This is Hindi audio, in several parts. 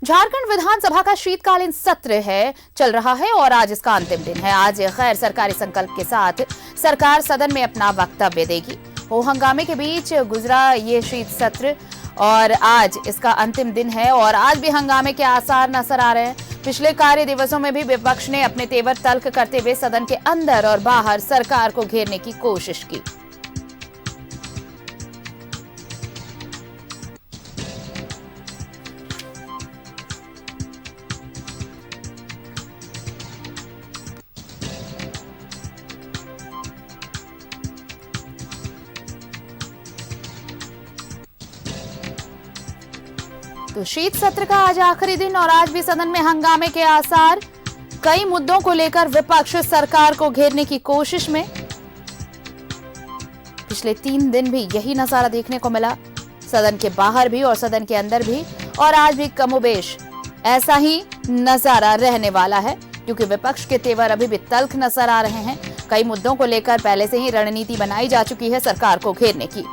झारखंड विधानसभा का शीतकालीन सत्र चल रहा है और आज इसका अंतिम दिन है। आज गैर सरकारी संकल्प के साथ सरकार सदन में अपना वक्तव्य देगी। हो हंगामे के बीच गुजरा ये शीत सत्र और आज इसका अंतिम दिन है और आज भी हंगामे के आसार नजर आ रहे हैं। पिछले कार्य दिवसों में भी विपक्ष ने अपने तेवर तल्ख करते हुए सदन के अंदर और बाहर सरकार को घेरने की कोशिश की। तो शीत सत्र का आज आखिरी दिन और आज भी सदन में हंगामे के आसार। कई मुद्दों को लेकर विपक्ष सरकार को घेरने की कोशिश में। पिछले 3 दिन भी यही नजारा देखने को मिला, सदन के बाहर भी और सदन के अंदर भी, और आज भी कमोबेश ऐसा ही नजारा रहने वाला है क्योंकि विपक्ष के तेवर अभी भी तल्ख नजर आ रहे हैं। कई मुद्दों को लेकर पहले से ही रणनीति बनाई जा चुकी है सरकार को घेरने की।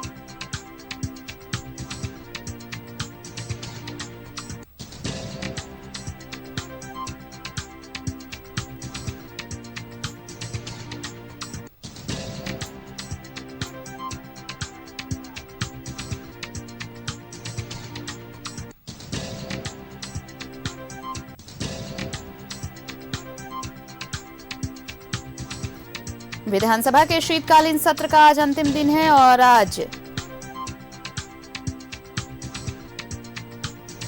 विधानसभा के शीतकालीन सत्र का आज अंतिम दिन है और आज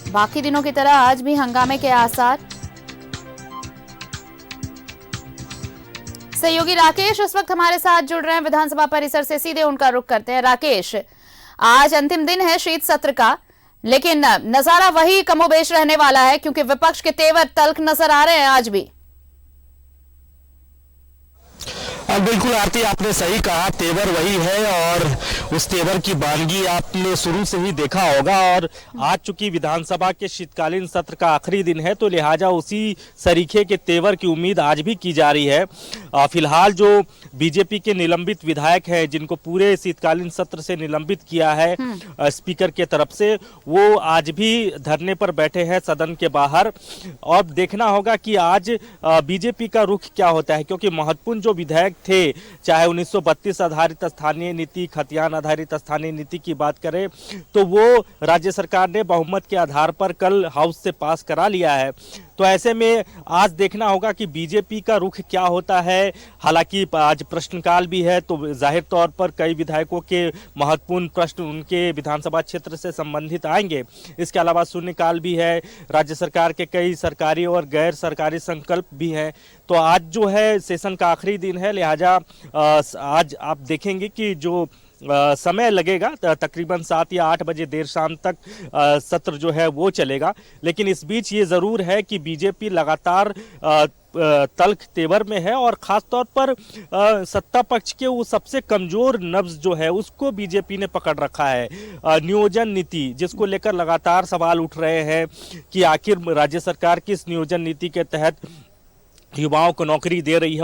बाकी दिनों की तरह आज भी हंगामे के आसार। सहयोगी राकेश इस वक्त हमारे साथ जुड़ रहे हैं विधानसभा परिसर से, सीधे उनका रुख करते हैं। राकेश, आज अंतिम दिन है शीत सत्र का, लेकिन नजारा वही कमोबेश रहने वाला है क्योंकि विपक्ष के तेवर तल्ख नजर आ रहे हैं आज भी। बिल्कुल आरती, आपने सही कहा, तेवर वही है और उस तेवर की बानगी आपने शुरू से ही देखा होगा। और आज चूंकि विधानसभा के शीतकालीन सत्र का आखिरी दिन है तो लिहाजा उसी सरीखे के तेवर की उम्मीद आज भी की जा रही है। फिलहाल जो बीजेपी के निलंबित विधायक हैं जिनको पूरे शीतकालीन सत्र से निलंबित किया है स्पीकर के तरफ से, वो आज भी धरने पर बैठे हैं सदन के बाहर। और देखना होगा कि आज बीजेपी का रुख क्या होता है, क्योंकि महत्वपूर्ण जो विधायक थे, चाहे 1932 आधारित स्थानीय नीति, खतियान आधारित स्थानीय नीति की बात करें तो वो राज्य सरकार ने बहुमत के आधार पर कल हाउस से पास करा लिया है। तो ऐसे में आज देखना होगा कि बीजेपी का रुख क्या होता है। हालांकि आज प्रश्नकाल भी है तो जाहिर तौर पर कई विधायकों के महत्वपूर्ण प्रश्न उनके विधानसभा क्षेत्र से संबंधित आएंगे। इसके अलावा शून्यकाल भी है, राज्य सरकार के कई सरकारी और गैर सरकारी संकल्प भी हैं। तो आज जो है सेशन का आखिरी दिन है, लिहाजा आज आप देखेंगे कि जो समय लगेगा तकरीबन 7 या 8 बजे देर शाम तक सत्र जो है वो चलेगा। लेकिन इस बीच ये ज़रूर है कि बीजेपी लगातार तल्ख तेवर में है और ख़ास तौर पर सत्ता पक्ष के वो सबसे कमज़ोर नब्ज जो है उसको बीजेपी ने पकड़ रखा है। नियोजन नीति जिसको लेकर लगातार सवाल उठ रहे हैं कि आखिर राज्य सरकार किस नियोजन नीति के तहत युवाओं को नौकरी दे रही है।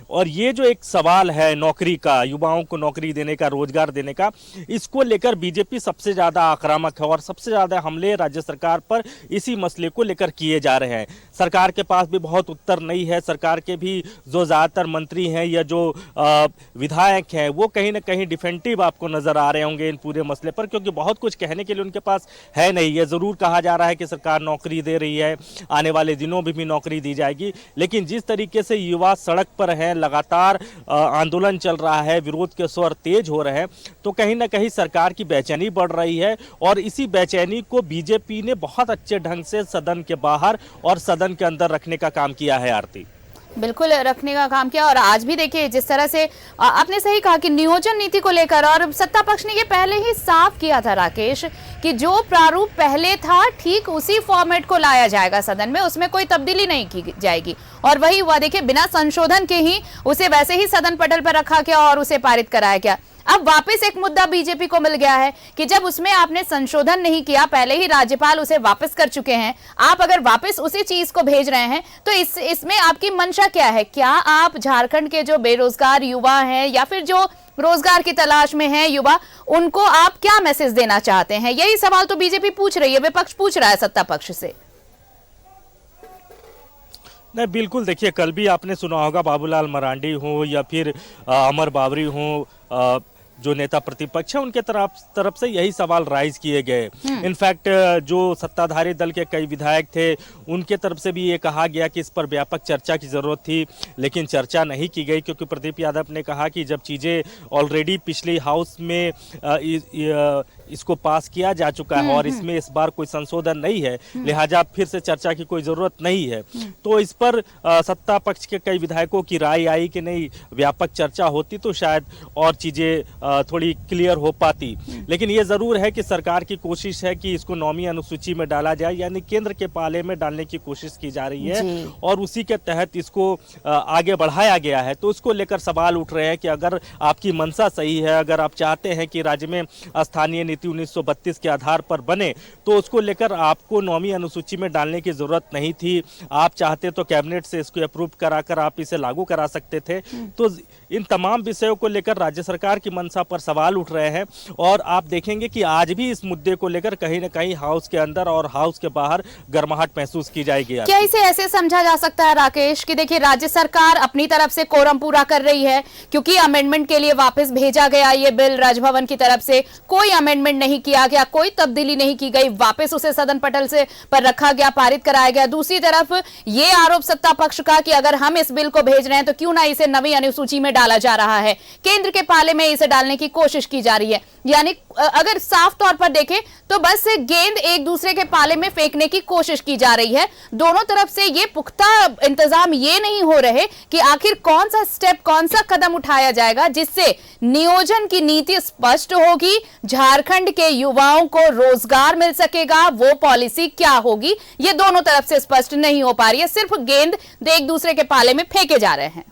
और ये जो एक सवाल है नौकरी का, युवाओं को नौकरी देने का, रोजगार देने का, इसको लेकर बीजेपी सबसे ज़्यादा आक्रामक है और सबसे ज़्यादा हमले राज्य सरकार पर इसी मसले को लेकर किए जा रहे हैं। सरकार के पास भी बहुत उत्तर नहीं है। सरकार के भी जो ज़्यादातर मंत्री हैं या जो विधायक हैं वो कहीं ना कहीं डिफेंसिव आपको नज़र आ रहे होंगे इन पूरे मसले पर, क्योंकि बहुत कुछ कहने के लिए उनके पास है नहीं। ये ज़रूर कहा जा रहा है कि सरकार नौकरी दे रही है, आने वाले दिनों में भी नौकरी दी जाएगी, लेकिन जिस तरीके से युवा सड़क पर हैं, लगातार आंदोलन चल रहा है, विरोध के स्वर तेज हो रहे हैं, तो कहीं ना कहीं सरकार की बेचैनी बढ़ रही है। और इसी बेचैनी को बीजेपी ने बहुत अच्छे ढंग से सदन के बाहर और सदन के अंदर रखने का काम किया है। आरती, बिल्कुल रखने का काम किया। और आज भी देखिए जिस तरह से आपने सही कहा कि नियोजन नीति को लेकर, और सत्ता पक्ष ने ये पहले ही साफ किया था राकेश कि जो प्रारूप पहले था ठीक उसी फॉर्मेट को लाया जाएगा सदन में, उसमें कोई तब्दीली नहीं की जाएगी। और वही हुआ, देखिए बिना संशोधन के ही उसे वैसे ही सदन पटल पर रखा गया और उसे पारित कराया गया। अब वापस एक मुद्दा बीजेपी को मिल गया है कि जब उसमें आपने संशोधन नहीं किया, पहले ही राज्यपाल उसे वापस कर चुके हैं, आप अगर वापस उसी चीज को भेज रहे हैं तो इसमें आपकी मंशा क्या है? क्या आप झारखंड के जो बेरोजगार युवा हैं या फिर जो रोजगार की तलाश में हैं युवा, उनको आप क्या मैसेज देना चाहते हैं? यही सवाल तो बीजेपी पूछ रही है, विपक्ष पूछ रहा है सत्ता पक्ष से। नहीं, बिल्कुल देखिए, कल भी आपने सुना होगा बाबूलाल मरांडी हो या फिर अमर बावरी हो, जो नेता प्रतिपक्ष है उनके तरफ से यही सवाल राइज किए गए। इनफैक्ट जो सत्ताधारी दल के कई विधायक थे उनके तरफ से भी ये कहा गया कि इस पर व्यापक चर्चा की जरूरत थी, लेकिन चर्चा नहीं की गई क्योंकि प्रदीप यादव ने कहा कि जब चीजें ऑलरेडी पिछली हाउस में इसको पास किया जा चुका है और इसमें इस बार कोई संशोधन नहीं है, लिहाजा फिर से चर्चा की कोई जरूरत नहीं है। तो इस पर सत्ता पक्ष के कई विधायकों की राय आई कि नहीं, व्यापक चर्चा होती तो शायद और चीजें थोड़ी क्लियर हो पाती। लेकिन ये जरूर है कि सरकार की कोशिश है कि इसको 9वीं अनुसूची में डाला जाए, यानी केंद्र के पाले में डालने की कोशिश की जा रही है और उसी के तहत इसको आगे बढ़ाया गया है। तो इसको लेकर सवाल उठ रहे हैं कि अगर आपकी मंशा सही है, अगर आप चाहते हैं कि राज्य में स्थानीय नीति 1932 के आधार पर बने, तो उसको लेकर आपको 9वीं अनुसूची में डालने की जरूरत नहीं थी। आप चाहते तो कैबिनेट से इसको अप्रूव कराकर आप इसे लागू करा सकते थे। तो इन तमाम विषयों को लेकर राज्य सरकार की मंशा पर सवाल उठ रहे हैं और आप देखेंगे कि आज भी इस मुद्दे को लेकर कहीं न कहीं हाउस के अंदर और हाउस के बाहर गर्माहट महसूस की जाएगी। क्या इसे ऐसे समझा जा सकता है राकेश कि देखिए, राज्य सरकार अपनी तरफ से कोरम पूरा कर रही है क्योंकि अमेंडमेंट के लिए वापस भेजा गया ये बिल राजभवन की तरफ से, कोई अमेंडमेंट नहीं किया गया, कोई तब्दीली नहीं की गई, वापस उसे सदन पटल से पर रखा गया, पारित कराया गया। दूसरी तरफ ये आरोप सत्ता पक्ष का कि अगर हम इस बिल को भेज रहे हैं तो क्यों ना इसे 9वीं अनुसूची में डाला जा रहा है, केंद्र के पाले में इसे डालने की कोशिश की जा रही है। यानी अगर साफ तौर पर देखें तो बस गेंद एक दूसरे के पाले में फेंकने की कोशिश की जा रही है। दोनों तरफ से ये पुख्ता इंतजाम ये नहीं हो रहे कि आखिर कौन सा स्टेप, कौन सा कदम उठाया जाएगा जिससे नियोजन की नीति स्पष्ट होगी, झारखंड के युवाओं को रोजगार मिल सकेगा, वो पॉलिसी क्या होगी, ये दोनों तरफ से स्पष्ट नहीं हो पा रही है। सिर्फ गेंद एक दूसरे के पाले में फेंके जा रहे हैं।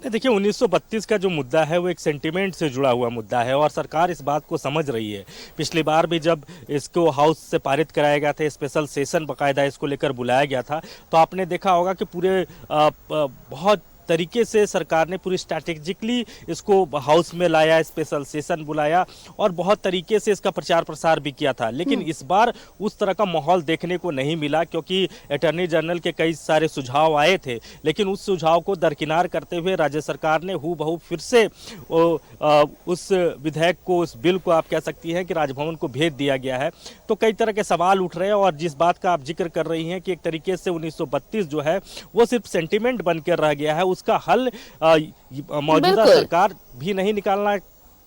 देखिए, 1932 का जो मुद्दा है वो एक सेंटिमेंट से जुड़ा हुआ मुद्दा है और सरकार इस बात को समझ रही है। पिछली बार भी जब इसको हाउस से पारित कराया गया था, स्पेशल सेशन बाकायदा इसको लेकर बुलाया गया था, तो आपने देखा होगा कि पूरे बहुत तरीके से सरकार ने पूरी स्ट्रैटेजिकली इसको हाउस में लाया, स्पेशल सेशन बुलाया और बहुत तरीके से इसका प्रचार प्रसार भी किया था। लेकिन इस बार उस तरह का माहौल देखने को नहीं मिला क्योंकि अटॉर्नी जनरल के कई सारे सुझाव आए थे, लेकिन उस सुझाव को दरकिनार करते हुए राज्य सरकार ने हूबहू फिर से उस विधेयक को, उस बिल को आप कह सकती हैं कि राजभवन को भेज दिया गया है। तो कई तरह के सवाल उठ रहे हैं और जिस बात का आप जिक्र कर रही हैं कि एक तरीके से 1932 जो है वो सिर्फ सेंटिमेंट बनकर रह गया है, उसका हल मौजूदा सरकार भी नहीं निकालना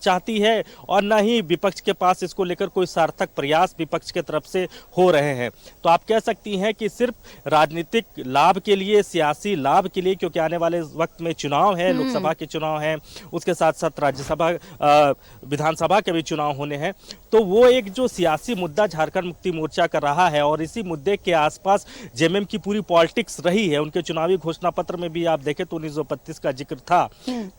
चाहती है और न ही विपक्ष के पास इसको लेकर कोई सार्थक प्रयास विपक्ष के तरफ से हो रहे हैं। तो आप कह सकती हैं कि सिर्फ राजनीतिक लाभ के लिए, सियासी लाभ के लिए, क्योंकि आने वाले वक्त में चुनाव है, लोकसभा के चुनाव हैं, उसके साथ साथ राज्यसभा, विधानसभा के भी चुनाव होने हैं, तो वो एक जो सियासी मुद्दा झारखंड मुक्ति मोर्चा कर रहा है और इसी मुद्दे के आसपास जेएमएम की पूरी पॉलिटिक्स रही है। उनके चुनावी घोषणा पत्र में भी आप देखें तो 1932 का जिक्र था।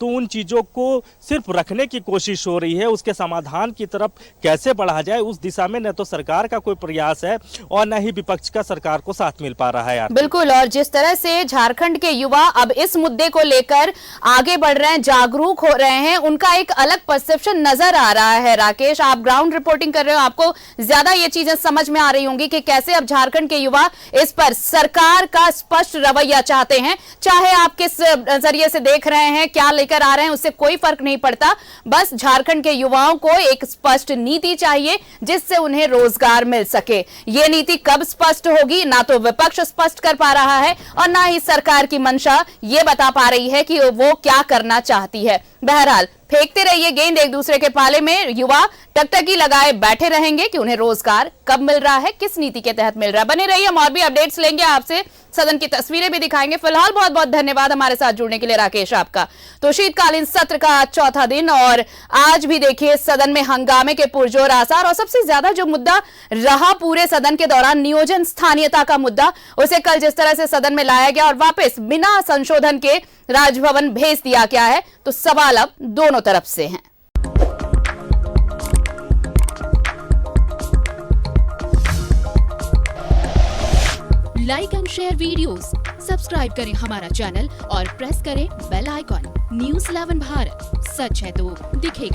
तो उन चीजों को सिर्फ रखने की कोशिश हो रही है, उसके समाधान की तरफ कैसे बढ़ा जाए उस दिशा में न तो सरकार का कोई प्रयास है और न ही विपक्ष का सरकार को साथ मिल पा रहा है। बिल्कुल, और जिस तरह से झारखंड के युवा अब इस मुद्दे को लेकर आगे बढ़ रहे हैं, जागरूक हो रहे हैं, उनका एक अलग परसेप्शन नजर आ रहा है। राकेश, आप ग्राउंड रिपोर्टिंग कर रहे हो, आपको ज्यादा ये चीजें समझ में आ रही होंगी कि कैसे अब झारखंड के युवा इस पर सरकार का स्पष्ट रवैया चाहते हैं। चाहे आप किस नजरिए से देख रहे हैं, क्या लेकर आ रहे हैं, उससे कोई फर्क नहीं पड़ता, बस झारखंड के युवाओं को एक स्पष्ट नीति चाहिए जिससे उन्हें रोजगार मिल सके। ये नीति कब स्पष्ट होगी, ना तो विपक्ष स्पष्ट कर पा रहा है और ना ही सरकार की मंशा ये बता पा रही है कि वो क्या करना चाहती है। बहरहाल, फेंकते रहिए गेंद एक दूसरे के पाले में, युवा टकटकी लगाए बैठे रहेंगे कि उन्हें रोजगार कब मिल रहा है, किस नीति के तहत मिल रहा है। बने रहिए, हम और भी अपडेट्स लेंगे आपसे, सदन की तस्वीरें भी दिखाएंगे। फिलहाल बहुत बहुत धन्यवाद हमारे साथ जुड़ने के लिए राकेश आपका। तो शीतकालीन सत्र का आज चौथा दिन और आज भी देखिए सदन में हंगामे के पुरजोर आसार और सबसे ज्यादा जो मुद्दा रहा पूरे सदन के दौरान, नियोजन स्थानीयता का मुद्दा, उसे कल जिस तरह से सदन में लाया गया और वापस बिना संशोधन के राजभवन भेज दिया गया है, तो सवाल अब दोनों तरफ से हैं। Like and share videos, subscribe करें हमारा चैनल और प्रेस करें बेल आइकॉन। न्यूज़ 11 भारत, सच है तो दिखेगा।